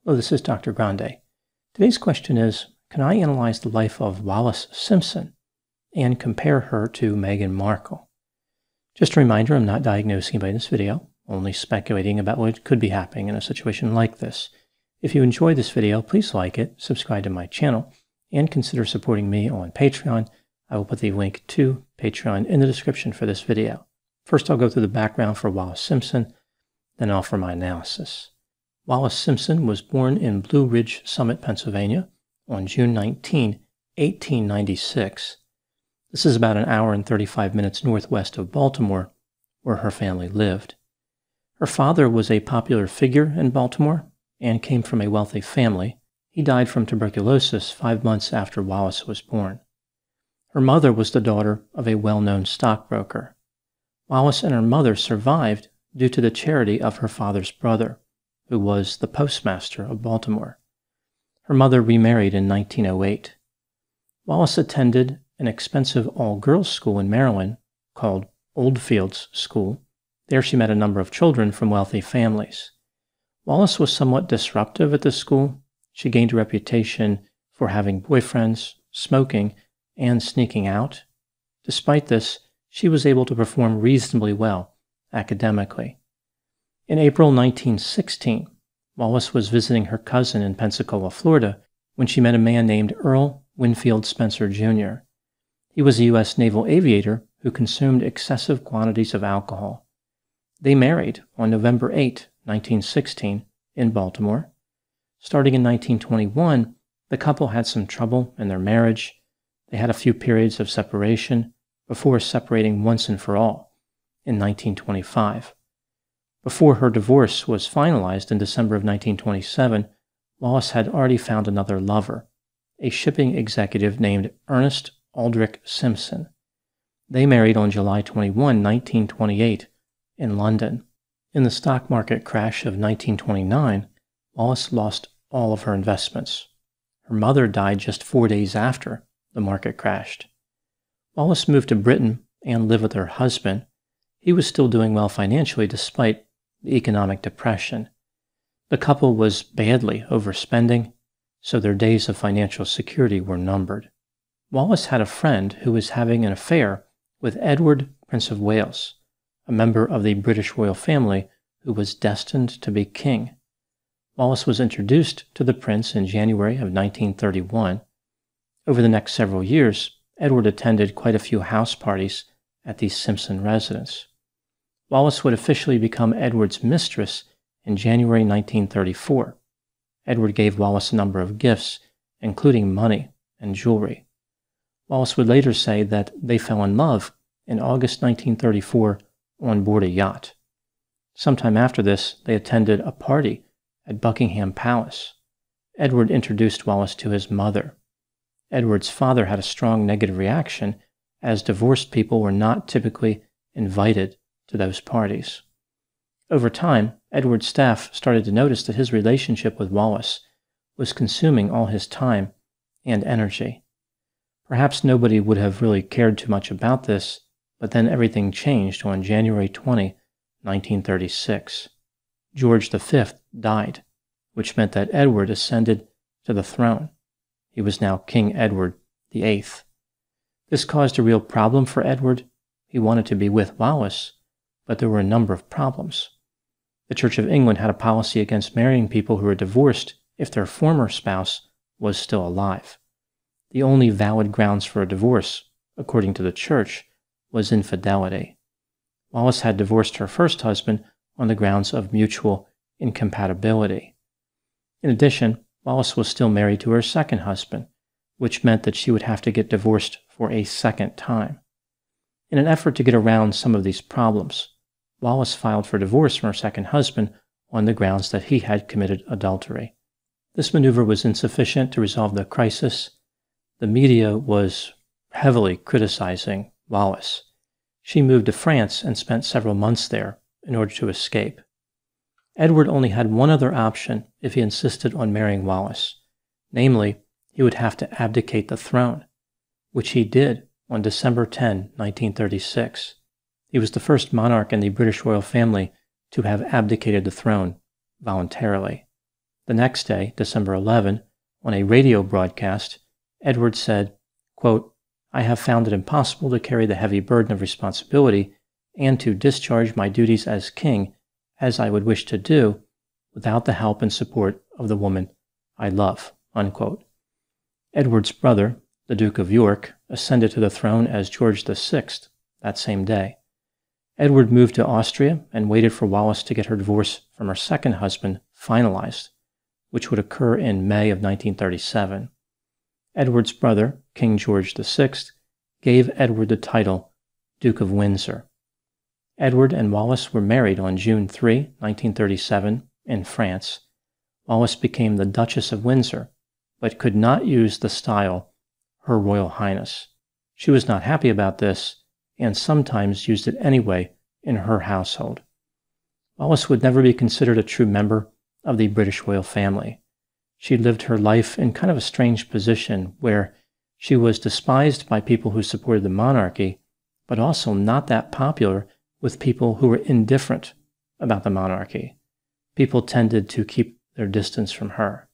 Hello, this is Dr. Grande. Today's question is, can I analyze the life of Wallis Simpson and compare her to Meghan Markle? Just a reminder, I'm not diagnosing anybody in this video, only speculating about what could be happening in a situation like this. If you enjoyed this video, please like it, subscribe to my channel, and consider supporting me on Patreon. I will put the link to Patreon in the description for this video. First, I'll go through the background for Wallis Simpson, then offer my analysis. Wallis Simpson was born in Blue Ridge Summit, Pennsylvania on June 19, 1896. This is about an hour and 35 minutes northwest of Baltimore, where her family lived. Her father was a popular figure in Baltimore and came from a wealthy family. He died from tuberculosis 5 months after Wallis was born. Her mother was the daughter of a well-known stockbroker. Wallis and her mother survived due to the charity of her father's brother, who was the postmaster of Baltimore. Her mother remarried in 1908. Wallis attended an expensive all-girls school in Maryland called Oldfields School. There she met a number of children from wealthy families. Wallis was somewhat disruptive at the school. She gained a reputation for having boyfriends, smoking, and sneaking out. Despite this, she was able to perform reasonably well academically. In April 1916, Wallis was visiting her cousin in Pensacola, Florida, when she met a man named Earl Winfield Spencer, Jr. He was a U.S. naval aviator who consumed excessive quantities of alcohol. They married on November 8, 1916, in Baltimore. Starting in 1921, the couple had some trouble in their marriage. They had a few periods of separation before separating once and for all in 1925. Before her divorce was finalized in December of 1927, Wallis had already found another lover, a shipping executive named Ernest Aldrich Simpson. They married on July 21, 1928, in London. In the stock market crash of 1929, Wallis lost all of her investments. Her mother died just 4 days after the market crashed. Wallis moved to Britain and lived with her husband. He was still doing well financially despite the economic depression. The couple was badly overspending, so their days of financial security were numbered. Wallis had a friend who was having an affair with Edward, Prince of Wales, a member of the British royal family who was destined to be king. Wallis was introduced to the prince in January of 1931. Over the next several years, Edward attended quite a few house parties at the Simpson residence. Wallis would officially become Edward's mistress in January 1934. Edward gave Wallis a number of gifts, including money and jewelry. Wallis would later say that they fell in love in August 1934 on board a yacht. Sometime after this, they attended a party at Buckingham Palace. Edward introduced Wallis to his mother. Edward's father had a strong negative reaction, as divorced people were not typically invited to those parties. Over time, Edward's staff started to notice that his relationship with Wallis was consuming all his time and energy. Perhaps nobody would have really cared too much about this, but then everything changed on January 20, 1936. George V died, which meant that Edward ascended to the throne. He was now King Edward VIII. This caused a real problem for Edward. He wanted to be with Wallis, but there were a number of problems. The Church of England had a policy against marrying people who were divorced if their former spouse was still alive. The only valid grounds for a divorce, according to the Church, was infidelity. Wallis had divorced her first husband on the grounds of mutual incompatibility. In addition, Wallis was still married to her second husband, which meant that she would have to get divorced for a second time. In an effort to get around some of these problems, Wallis filed for divorce from her second husband on the grounds that he had committed adultery. This maneuver was insufficient to resolve the crisis. The media was heavily criticizing Wallis. She moved to France and spent several months there in order to escape. Edward only had one other option if he insisted on marrying Wallis, namely, he would have to abdicate the throne, which he did on December 10, 1936. He was the first monarch in the British royal family to have abdicated the throne voluntarily. The next day, December 11, on a radio broadcast, Edward said, quote, "I have found it impossible to carry the heavy burden of responsibility and to discharge my duties as king as I would wish to do without the help and support of the woman I love." Unquote. Edward's brother, the Duke of York, ascended to the throne as George VI that same day. Edward moved to Austria and waited for Wallis to get her divorce from her second husband finalized, which would occur in May of 1937. Edward's brother, King George VI, gave Edward the title Duke of Windsor. Edward and Wallis were married on June 3, 1937, in France. Wallis became the Duchess of Windsor, but could not use the style Her Royal Highness. She was not happy about this, and sometimes used it anyway in her household. Wallis would never be considered a true member of the British royal family. She lived her life in kind of a strange position where she was despised by people who supported the monarchy, but also not that popular with people who were indifferent about the monarchy. People tended to keep their distance from her.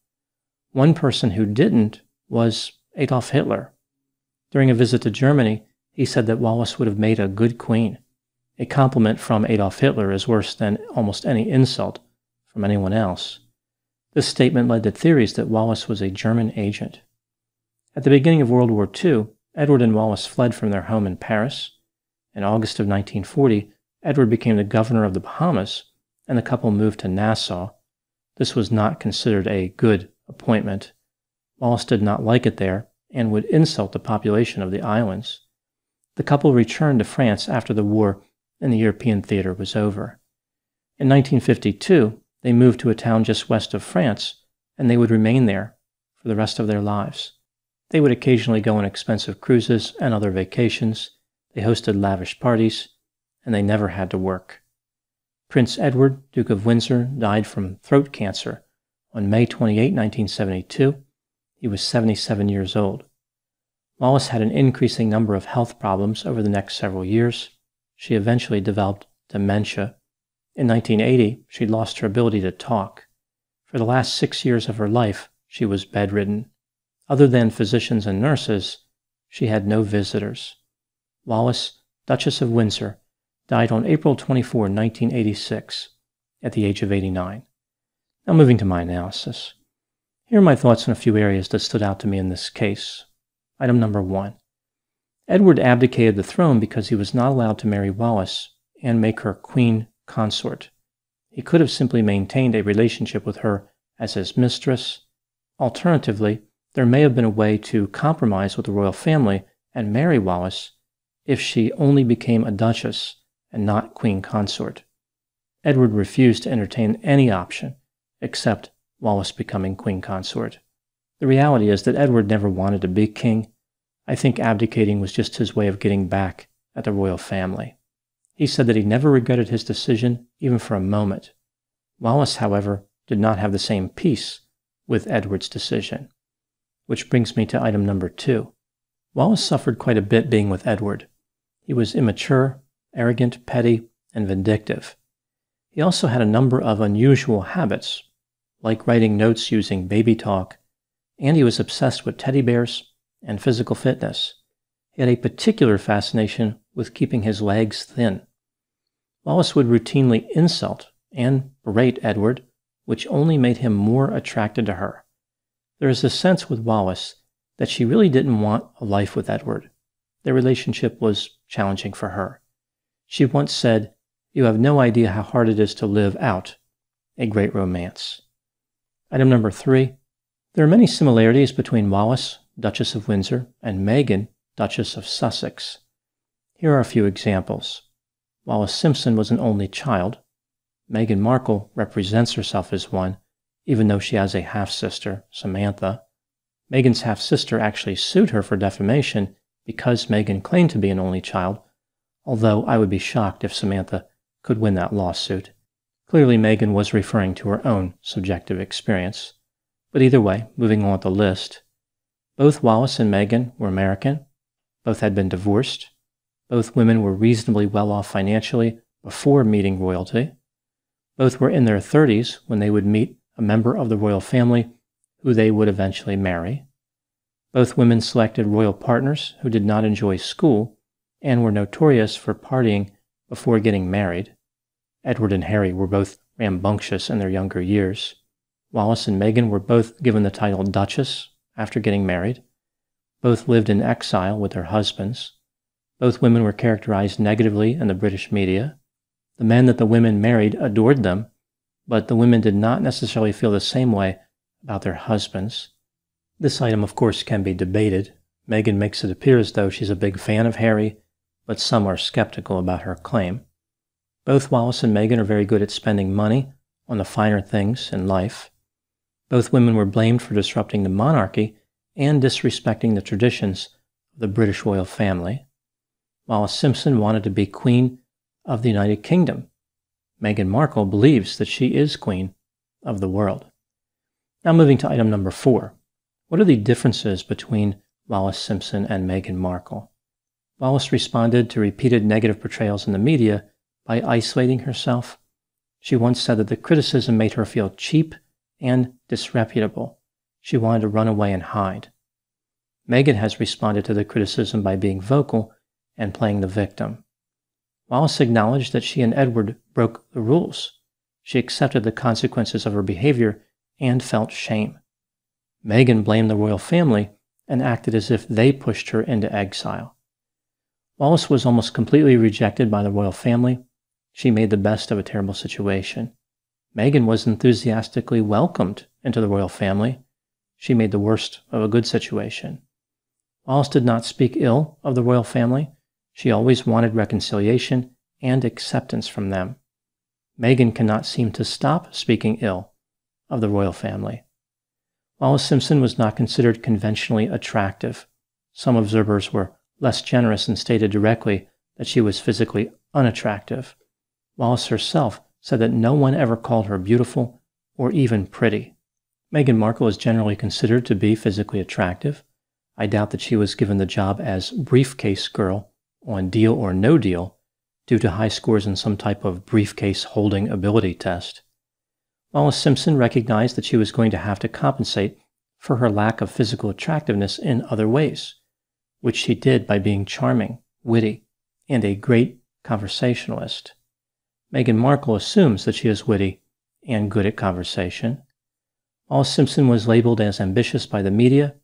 One person who didn't was Adolf Hitler. During a visit to Germany, he said that Wallis would have made a good queen. A compliment from Adolf Hitler is worse than almost any insult from anyone else. This statement led to theories that Wallis was a German agent. At the beginning of World War II, Edward and Wallis fled from their home in Paris. In August of 1940, Edward became the governor of the Bahamas, and the couple moved to Nassau. This was not considered a good appointment. Wallis did not like it there and would insult the population of the islands. The couple returned to France after the war and the European theater was over. In 1952, they moved to a town just west of France, and they would remain there for the rest of their lives. They would occasionally go on expensive cruises and other vacations. They hosted lavish parties, and they never had to work. Prince Edward, Duke of Windsor, died from throat cancer on May 28, 1972. He was 77 years old. Wallis had an increasing number of health problems over the next several years. She eventually developed dementia. In 1980, she lost her ability to talk. For the last 6 years of her life, she was bedridden. Other than physicians and nurses, she had no visitors. Wallis, Duchess of Windsor, died on April 24, 1986, at the age of 89. Now moving to my analysis. Here are my thoughts on a few areas that stood out to me in this case. Item number 1. Edward abdicated the throne because he was not allowed to marry Wallis and make her queen consort. He could have simply maintained a relationship with her as his mistress. Alternatively, there may have been a way to compromise with the royal family and marry Wallis if she only became a duchess and not queen consort. Edward refused to entertain any option except Wallis becoming queen consort. The reality is that Edward never wanted to be king. I think abdicating was just his way of getting back at the royal family. He said that he never regretted his decision, even for a moment. Wallis, however, did not have the same peace with Edward's decision. Which brings me to item number 2. Wallis suffered quite a bit being with Edward. He was immature, arrogant, petty, and vindictive. He also had a number of unusual habits, like writing notes using baby talk, and he was obsessed with teddy bears and physical fitness. He had a particular fascination with keeping his legs thin. Wallis would routinely insult and berate Edward, which only made him more attracted to her. There is a sense with Wallis that she really didn't want a life with Edward. Their relationship was challenging for her. She once said, "You have no idea how hard it is to live out a great romance." Item number 3. There are many similarities between Wallis, Duchess of Windsor, and Meghan, Duchess of Sussex. Here are a few examples. Wallis Simpson was an only child. Meghan Markle represents herself as one, even though she has a half-sister, Samantha. Meghan's half-sister actually sued her for defamation because Meghan claimed to be an only child, although I would be shocked if Samantha could win that lawsuit. Clearly, Meghan was referring to her own subjective experience. But either way, moving on with the list, both Wallis and Meghan were American. Both had been divorced. Both women were reasonably well off financially before meeting royalty. Both were in their 30s when they would meet a member of the royal family who they would eventually marry. Both women selected royal partners who did not enjoy school and were notorious for partying before getting married. Edward and Harry were both rambunctious in their younger years. Wallis and Meghan were both given the title Duchess after getting married. Both lived in exile with their husbands. Both women were characterized negatively in the British media. The men that the women married adored them, but the women did not necessarily feel the same way about their husbands. This item, of course, can be debated. Meghan makes it appear as though she's a big fan of Harry, but some are skeptical about her claim. Both Wallis and Meghan are very good at spending money on the finer things in life. Both women were blamed for disrupting the monarchy and disrespecting the traditions of the British royal family. Wallis Simpson wanted to be Queen of the United Kingdom. Meghan Markle believes that she is Queen of the world. Now moving to item number 4. What are the differences between Wallis Simpson and Meghan Markle? Wallis responded to repeated negative portrayals in the media by isolating herself. She once said that the criticism made her feel cheap and disreputable. She wanted to run away and hide. Meghan has responded to the criticism by being vocal and playing the victim. Wallis acknowledged that she and Edward broke the rules. She accepted the consequences of her behavior and felt shame. Meghan blamed the royal family and acted as if they pushed her into exile. Wallis was almost completely rejected by the royal family. She made the best of a terrible situation. Meghan was enthusiastically welcomed into the royal family. She made the worst of a good situation. Wallis did not speak ill of the royal family. She always wanted reconciliation and acceptance from them. Meghan cannot seem to stop speaking ill of the royal family. Wallis Simpson was not considered conventionally attractive. Some observers were less generous and stated directly that she was physically unattractive. Wallis herself said that no one ever called her beautiful or even pretty. Meghan Markle is generally considered to be physically attractive. I doubt that she was given the job as briefcase girl on Deal or No Deal due to high scores in some type of briefcase holding ability test. Wallis Simpson recognized that she was going to have to compensate for her lack of physical attractiveness in other ways, which she did by being charming, witty, and a great conversationalist. Meghan Markle assumes that she is witty and good at conversation. Wallis Simpson was labeled as ambitious by the media,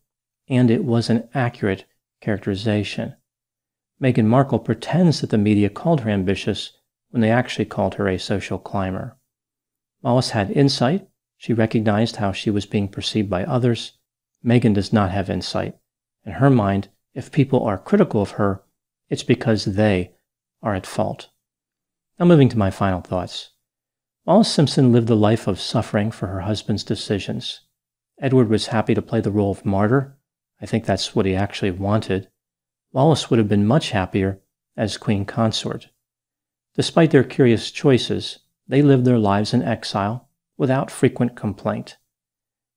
and it was an accurate characterization. Meghan Markle pretends that the media called her ambitious when they actually called her a social climber. Wallis had insight. She recognized how she was being perceived by others. Meghan does not have insight. In her mind, if people are critical of her, it's because they are at fault. Now moving to my final thoughts. Wallis Simpson lived a life of suffering for her husband's decisions. Edward was happy to play the role of martyr. I think that's what he actually wanted. Wallis would have been much happier as queen consort. Despite their curious choices, they lived their lives in exile without frequent complaint.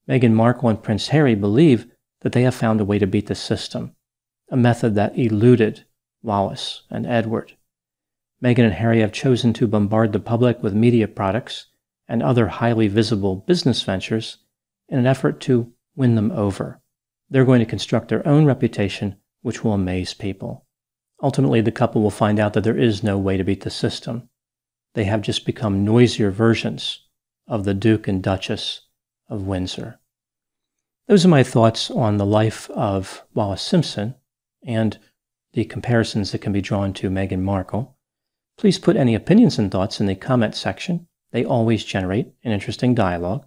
Meghan Markle and Prince Harry believe that they have found a way to beat the system, a method that eluded Wallis and Edward. Meghan and Harry have chosen to bombard the public with media products and other highly visible business ventures in an effort to win them over. They're going to construct their own reputation, which will amaze people. Ultimately, the couple will find out that there is no way to beat the system. They have just become noisier versions of the Duke and Duchess of Windsor. Those are my thoughts on the life of Wallis Simpson and the comparisons that can be drawn to Meghan Markle. Please put any opinions and thoughts in the comment section. They always generate an interesting dialogue.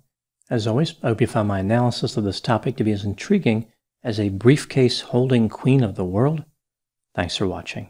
As always, I hope you found my analysis of this topic to be as intriguing as a briefcase-holding queen of the world. Thanks for watching.